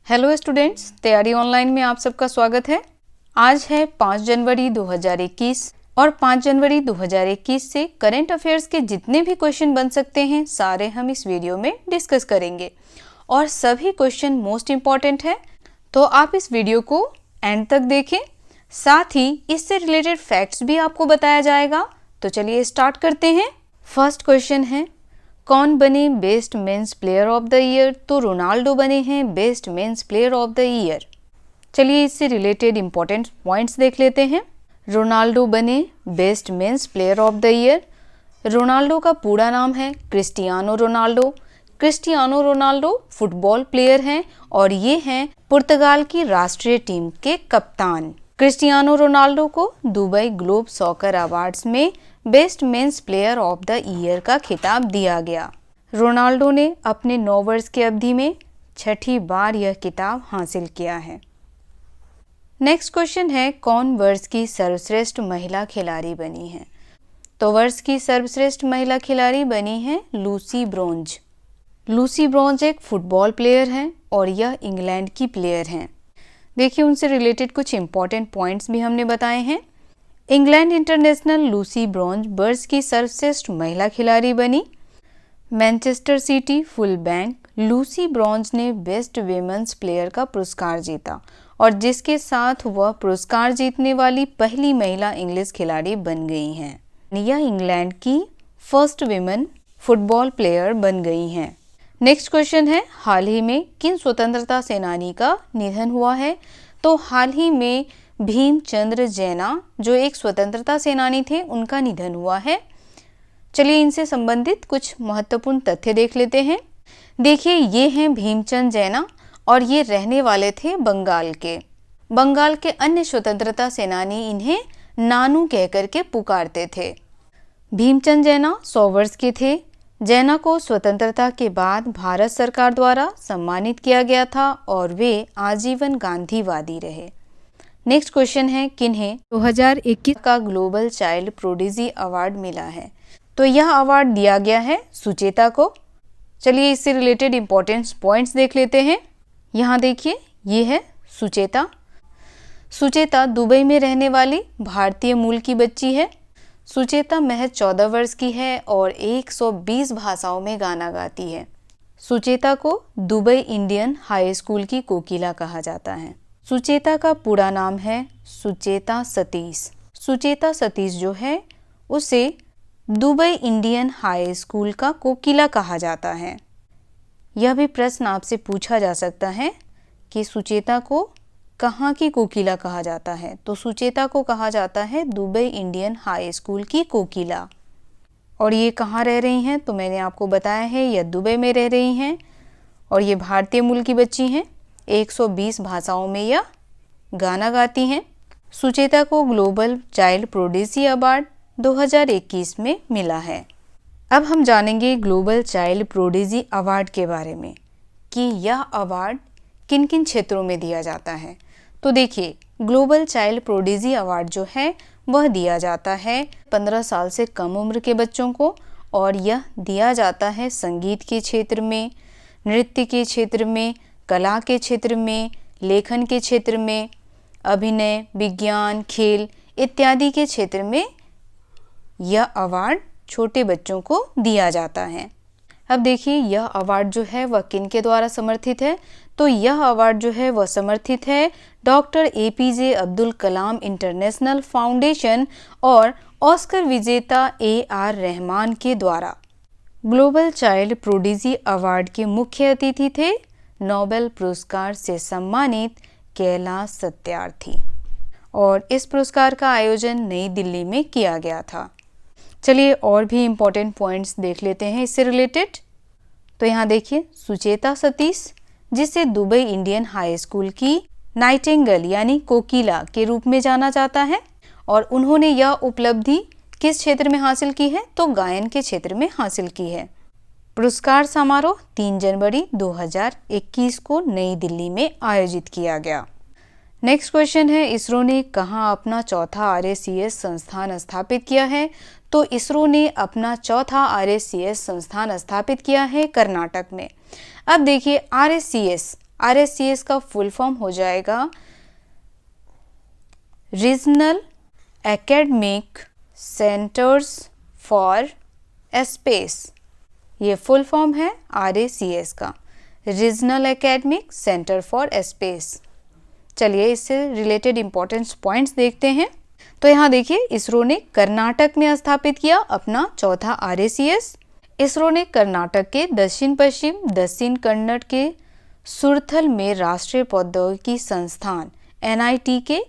Hello students, तैयारी online में आप सबका स्वागत है। आज है 5 जनवरी 2021 और 5 जनवरी 2021 से करंट अफेयर्स के जितने भी क्वेश्चन बन सकते हैं सारे हम इस वीडियो में डिस्कस करेंगे और सभी क्वेश्चन मोस्ट इम्पॉर्टेंट है, तो आप इस वीडियो को एंड तक देखें। साथ ही इससे रिलेटेड फैक्ट्स भी आपको बताया जाएगा। तो चलिए स्टार्ट करते हैं। फर्स्ट क्वेश्चन है, कौन बने best men's player of the year? तो रोनाल्डो बने हैं best men's player of the year. चलिए इससे रिलेटेड इंपॉर्टेंट पॉइंट्स देख लेते हैं। रोनाल्डो बने best men's player of the year. Ronaldo का पूरा नाम है Cristiano Ronaldo. Cristiano Ronaldo football player हैं और ये हैं पुर्तगाल की राष्ट्रीय टीम के कप्तान। क्रिस्टियानो रोनाल्डो को दुबई ग्लोब सॉकर अवार्ड्स में best men's player of the year का खिताब दिया गया। रोनाल्डो ने अपने 9 वर्ष की अवधि में 6ठी बार यह खिताब हासिल किया है। नेक्स्ट क्वेश्चन है, कौन वर्ष की सर्वश्रेष्ठ महिला खिलाड़ी बनी है? तो वर्ष की सर्वश्रेष्ठ महिला खिलाड़ी बनी है लूसी ब्रोंज। लूसी ब्रोंज एक फुटबॉल प्लेयर हैं और यह इंग्लैंड की प्लेयर हैं। देखिए उनसे रिलेटेड कुछ इंपॉर्टेंट पॉइंट्स भी हमने बताए हैं। इंग्लैंड इंटरनेशनल लूसी ब्रोंज वर्ष की सर्वश्रेष्ठ महिला खिलाड़ी बनी। Manchester city full bank Lucy bronze ने बेस्ट विमेंस प्लेयर का पुरस्कार जीता और जिसके साथ वह पुरस्कार जीतने वाली पहली महिला इंग्लिश खिलाड़ी बन गई हैं। यह इंग्लैंड की फर्स्ट विमेन फुटबॉल प्लेयर बन गई हैं। नेक्स्ट क्वेश्चन है, हाल ही में किन स्वतंत्रता सेनानी का निधन हुआ है? तो हाल ही में भीमचंद्र जैना जो एक स्वतंत्रता सेनानी थे उनका निधन हुआ है। चलिए इनसे संबंधित कुछ महत्वपूर्ण तथ्य देख लेते हैं। देखिए ये हैं भीमचंद जैना और ये रहने वाले थे बंगाल के। बंगाल के अन्य स्वतंत्रता सेनानी इन्हें नानू कहकर के पुकारते थे। भीमचंद जैना 100 वर्ष के थे। जैना को स्वतंत्रता के बाद भारत सरकार द्वारा सम्मानित किया गया था और वे आजीवन गांधीवादी रहे। नेक्स्ट क्वेश्चन है, किन्हें 2021 का ग्लोबल चाइल्ड प्रोडिजी अवार्ड मिला है? तो यह अवार्ड दिया गया है सुचेता को। चलिए इससे रिलेटेड इंपॉर्टेंट पॉइंट्स देख लेते हैं। यहाँ देखिए ये है सुचेता। सुचेता दुबई में रहने वाली भारतीय मूल की बच्ची है। सुचेता महज 14 वर्ष की है और 120 भाषाओं में गाना गाती है। सुचेता को दुबई इंडियन हाई स्कूल की कोकिला कहा जाता है। सुचेता का पूरा नाम है सुचेता सतीश। सुचेता सतीश जो है उसे दुबई इंडियन हाई स्कूल का कोकिला कहा जाता है। यह भी प्रश्न आपसे पूछा जा सकता है कि सुचेता को कहाँ की कोकिला कहा जाता है? तो सुचेता को कहा जाता है दुबई इंडियन हाई स्कूल की कोकिला। और ये कहाँ रह रही हैं? तो मैंने आपको बताया है यह दुबई में रह रही हैं और ये भारतीय मूल की बच्ची हैं। 120 भाषाओं में यह गाना गाती हैं। सुचेता को ग्लोबल चाइल्ड प्रोडिजी अवार्ड 2021 में मिला है। अब हम जानेंगे ग्लोबल चाइल्ड प्रोडिजी अवार्ड के बारे में कि यह अवार्ड किन किन क्षेत्रों में दिया जाता है। तो देखिए ग्लोबल चाइल्ड प्रोडिजी अवार्ड जो है वह दिया जाता है 15 साल से कम उम्र के बच्चों को और यह दिया जाता है संगीत के क्षेत्र में, नृत्य के क्षेत्र में, कला के क्षेत्र में, लेखन के क्षेत्र में, अभिनय, विज्ञान, खेल इत्यादि के क्षेत्र में यह अवार्ड छोटे बच्चों को दिया जाता है। अब देखिए यह अवार्ड जो है वह किन के द्वारा समर्थित है? तो यह अवार्ड जो है वह समर्थित है doctor APJ Abdul Kalam international foundation और ऑस्कर विजेता AR रहमान के द्वारा। ग्लोबल चाइल्ड प्रोडिजी अवार्ड के मुख्य अतिथि थे नोबेल पुरस्कार से सम्मानित कैलाश सत्यार्थी और इस पुरस्कार का आयोजन नई दिल्ली में किया गया था। चलिए और भी इम्पोर्टेंट पॉइंट्स देख लेते हैं इससे रिलेटेड। तो यहाँ देखिए सुचेता सतीश जिसे दुबई इंडियन हाई स्कूल की नाइटिंगेल यानी कोकिला के रूप में जाना जाता है और उन्होंने यह उपलब्धि किस क्षेत्र में हासिल की है? तो गायन के क्षेत्र में हासिल की है। पुरस्कार समारोह 3 जनवरी 2021 को नई दिल्ली में आयोजित किया गया। नेक्स्ट क्वेश्चन है, इसरो ने कहाँ अपना चौथा RACS संस्थान स्थापित किया है? तो इसरो ने अपना चौथा RACS संस्थान स्थापित किया है कर्नाटक में। अब देखिए RACS RSCS का फुल फॉर्म हो जाएगा regional academic centres for space. ये फुल फॉर्म है RACS का, regional academic centre for space. चलिए इससे रिलेटेड इंपॉर्टेंट पॉइंट्स देखते हैं। तो यहाँ देखिए, इसरो ने कर्नाटक में स्थापित किया अपना चौथा RACS। इसरो ने कर्नाटक के दक्षिण पश्चिम दक्षिण कन्नड़ के सुरथल में राष्ट्रीय प्रौद्योगिकी संस्थान NITK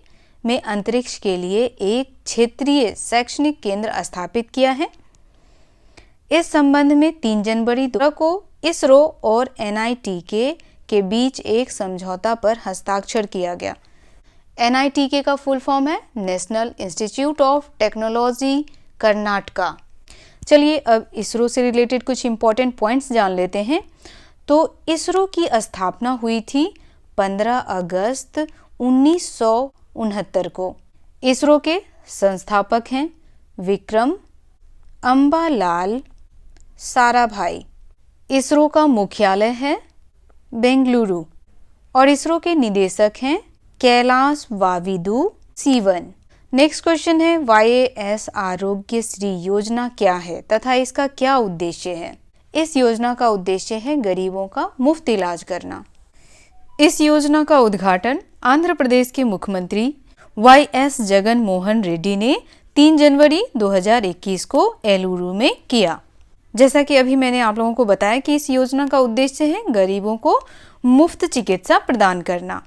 में अंतरिक्ष के लिए एक क्षेत्रीय शैक्षणिक केंद्र स्थापित किया है। इस संबंध में 3 जनवरी को इसरो और NITK के बीच एक समझौता पर हस्ताक्षर किया गया। NITK का फुल फॉर्म है national institute of technology Karnataka. चलिए अब इसरो से रिलेटेड कुछ इंपॉर्टेंट पॉइंट्स जान लेते हैं। तो इसरो की स्थापना हुई थी 15 अगस्त 1969 को। इसरो के संस्थापक हैं विक्रम अंबालाल साराभाई। इसरो का मुख्यालय है बेंगलुरु और इसरो के निदेशक हैं कैलाश वाविदु सीवन। नेक्स्ट क्वेश्चन है YAS आरोग्यश्री योजना क्या है तथा इसका क्या उद्देश्य है? इस योजना का उद्देश्य है गरीबों का मुफ्त इलाज करना। इस योजना का उद्घाटन आंध्र प्रदेश के मुख्यमंत्री YS जगन मोहन रेड्डी ने 3 जनवरी 2021 को एलुरु में किया। जैसा कि अभी मैंने आप लोगों को बताया कि इस योजना का उद्देश्य है गरीबों को मुफ्त चिकित्सा प्रदान करना।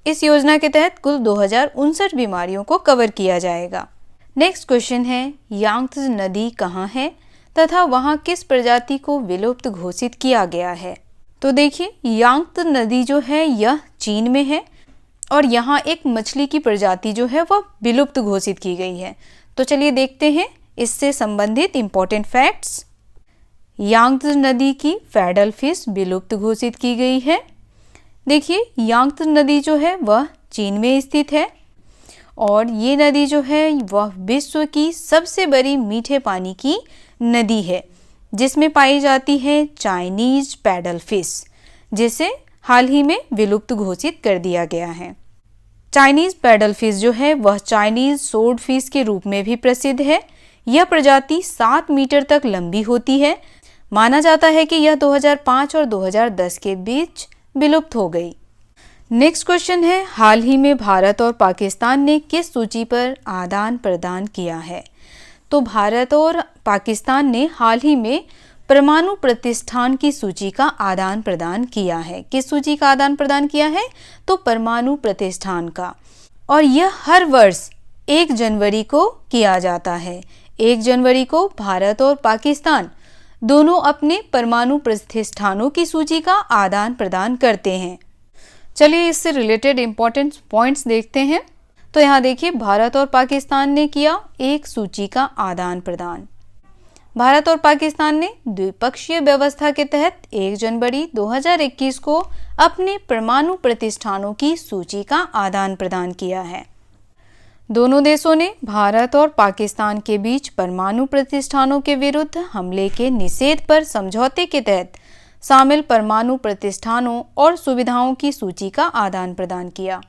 इस योजना के तहत कुल 2059 बीमारियों को कवर किया जाएगा। नेक्स्ट क्वेश्चन है यांग्त्से नदी कहाँ है तथा वहाँ किस प्रजाति को विलुप्त घोषित किया गया है? तो देखिए, यांग्त्से नदी जो है यह चीन में है और यहाँ एक मछली की प्रजाति जो है वह विलुप्त घोषित की गई है। तो चलिए देखते हैं इससे संबंधित इंपॉर्टेंट फैक्ट्स। यांग्त्से नदी की फैडल फिश विलुप्त घोषित की गई है। देखिए, यांग्त्से नदी जो है वह चीन में स्थित है और ये नदी जो है वह विश्व की सबसे बड़ी मीठे पानी की नदी है जिसमें पाई जाती है चाइनीज पैडल फिश, जिसे हाल ही में विलुप्त घोषित कर दिया गया है। चाइनीज पैडल फिश जो है वह चाइनीज सोर्ड फिश के रूप में भी प्रसिद्ध है। यह प्रजाति 7 मीटर तक लंबी होती है। माना जाता है कि यह 2005 और 2010 के बीच विलुप्त हो गई। नेक्स्ट क्वेश्चन है हाल ही में भारत और पाकिस्तान ने किस सूची पर आदान प्रदान किया है? तो भारत और पाकिस्तान ने हाल ही में परमाणु प्रतिष्ठान की सूची का आदान प्रदान किया है। किस सूची का आदान प्रदान किया है? तो परमाणु प्रतिष्ठान का। और यह हर वर्ष 1 जनवरी को किया जाता है। 1 जनवरी को भारत और पाकिस्तान दोनों अपने परमाणु प्रतिष्ठानों की सूची का आदान प्रदान करते हैं। चलिए इससे रिलेटेड इंपॉर्टेंट पॉइंट्स देखते हैं। तो यहाँ देखिए, भारत और पाकिस्तान ने किया एक सूची का आदान प्रदान। भारत और पाकिस्तान ने द्विपक्षीय व्यवस्था के तहत 1 जनवरी 2021 को अपने परमाणु प्रतिष्ठानों की सूची का आदान प्रदान किया है। दोनों देशों ने भारत और पाकिस्तान के बीच परमाणु प्रतिष्ठानों के विरुद्ध हमले के निषेध पर समझौते के तहत शामिल परमाणु प्रतिष्ठानों और सुविधाओं की सूची का आदान प्रदान किया।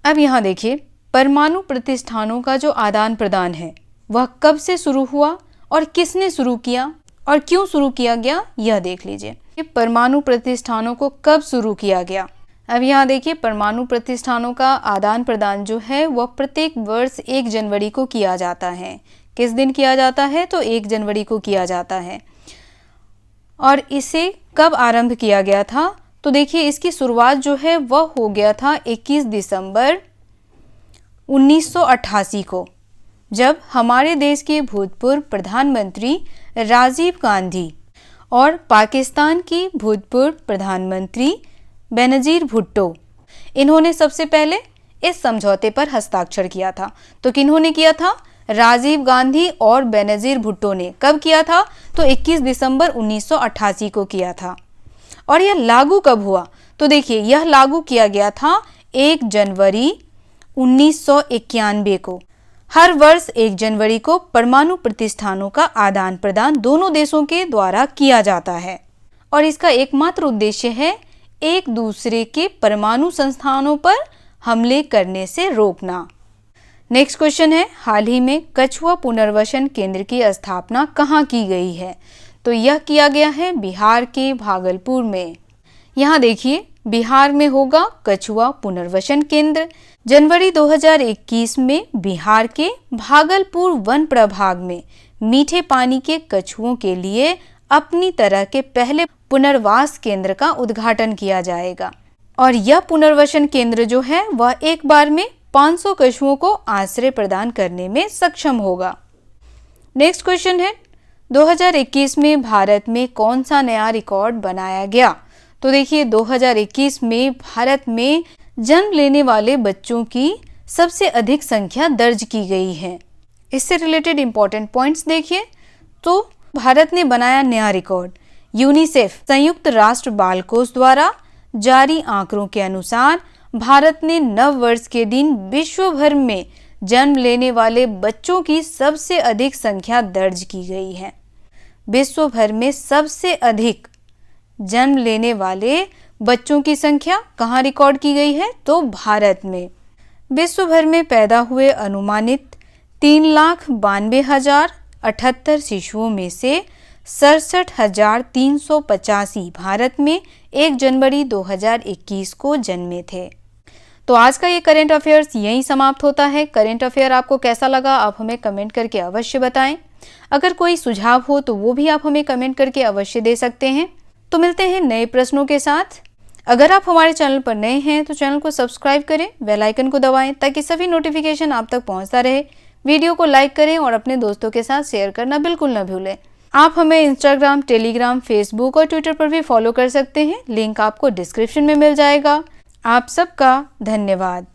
अब यहाँ देखिए, परमाणु प्रतिष्ठानों का जो आदान प्रदान है वह कब से शुरू हुआ और किसने शुरू किया और क्यों शुरू किया गया, यह देख लीजिए। परमाणु प्रतिष्ठानों को कब शुरू किया गया? अब यहाँ देखिए, परमाणु प्रतिष्ठानों का आदान प्रदान जो है वह प्रत्येक वर्ष 1 जनवरी को किया जाता है। किस दिन किया जाता है? तो 1 जनवरी को किया जाता है। और इसे कब आरंभ किया गया था? तो देखिए, इसकी शुरुआत जो है वह हो गया था 21 दिसंबर 1988 को, जब हमारे देश के भूतपूर्व प्रधानमंत्री राजीव गांधी और पाकिस्तान की भूतपूर्व प्रधानमंत्री बेनजीर भुट्टो, इन्होंने सबसे पहले इस समझौते पर हस्ताक्षर किया था। तो किन्होंने किया था? राजीव गांधी और बेनजीर भुट्टो ने। कब किया था? तो 21 दिसंबर 1988 को किया था। और यह लागू कब हुआ? तो देखिए, यह लागू किया गया था 1 जनवरी 1991 को। हर वर्ष 1 जनवरी को परमाणु प्रतिष्ठानों का आदान प्रदान दोनों देशों के द्वारा किया जाता है और इसका एकमात्र उद्देश्य है एक दूसरे के परमाणु संस्थानों पर हमले करने से रोकना। नेक्स्ट क्वेश्चन है, हाल ही में कछुआ पुनर्वसन केंद्र की स्थापना कहाँ की गई है? तो यह किया गया है बिहार के भागलपुर में। यहाँ देखिए, बिहार में होगा कछुआ पुनर्वसन केंद्र। जनवरी 2021 में बिहार के भागलपुर वन प्रभाग में मीठे पानी के कछुओं के लिए अपनी तरह के पहले पुनर्वास केंद्र का उद्घाटन किया जाएगा और यह पुनर्वसन केंद्र जो है वह एक बार में 500 कछुओं को आश्रय प्रदान करने में सक्षम होगा। नेक्स्ट क्वेश्चन है, 2021 में भारत में कौन सा नया रिकॉर्ड बनाया गया? तो देखिए, 2021 में भारत में जन्म लेने वाले बच्चों की सबसे अधिक संख्या दर्ज की गई है। इससे रिलेटेड इंपॉर्टेंट पॉइंट्स देखिए, तो भारत ने बनाया नया रिकॉर्ड। यूनिसेफ संयुक्त राष्ट्र बाल कोष द्वारा जारी आंकड़ों के अनुसार भारत ने नव वर्ष के दिन विश्व भर में जन्म लेने वाले बच्चों की सबसे अधिक संख्या दर्ज की गई है। विश्व भर में सबसे अधिक जन्म लेने वाले बच्चों की संख्या कहाँ रिकॉर्ड की गई है? तो भारत में। विश्व भर में पैदा हुए अनुमानित 3,92,078 शिशुओं में से 67,385 भारत में 1 जनवरी 2021 को जन्मे थे। तो आज का ये करंट अफेयर्स यहीं समाप्त होता है। करंट अफेयर आपको कैसा लगा आप हमें कमेंट करके अवश्य बताएं। अगर कोई सुझाव हो तो वो भी आप हमें कमेंट करके अवश्य दे सकते हैं। तो मिलते हैं नए प्रश्नों के साथ। अगर आप हमारे चैनल पर नए हैं तो चैनल को सब्सक्राइब करें, बेल आइकन को दबाएं ताकि सभी नोटिफिकेशन आप तक पहुंचता रहे। वीडियो को लाइक करें और अपने दोस्तों के साथ शेयर करना बिल्कुल न भूलें। आप हमें इंस्टाग्राम, टेलीग्राम, फेसबुक और ट्विटर पर भी फॉलो कर सकते हैं। लिंक आपको डिस्क्रिप्शन में मिल जाएगा। आप सबका धन्यवाद।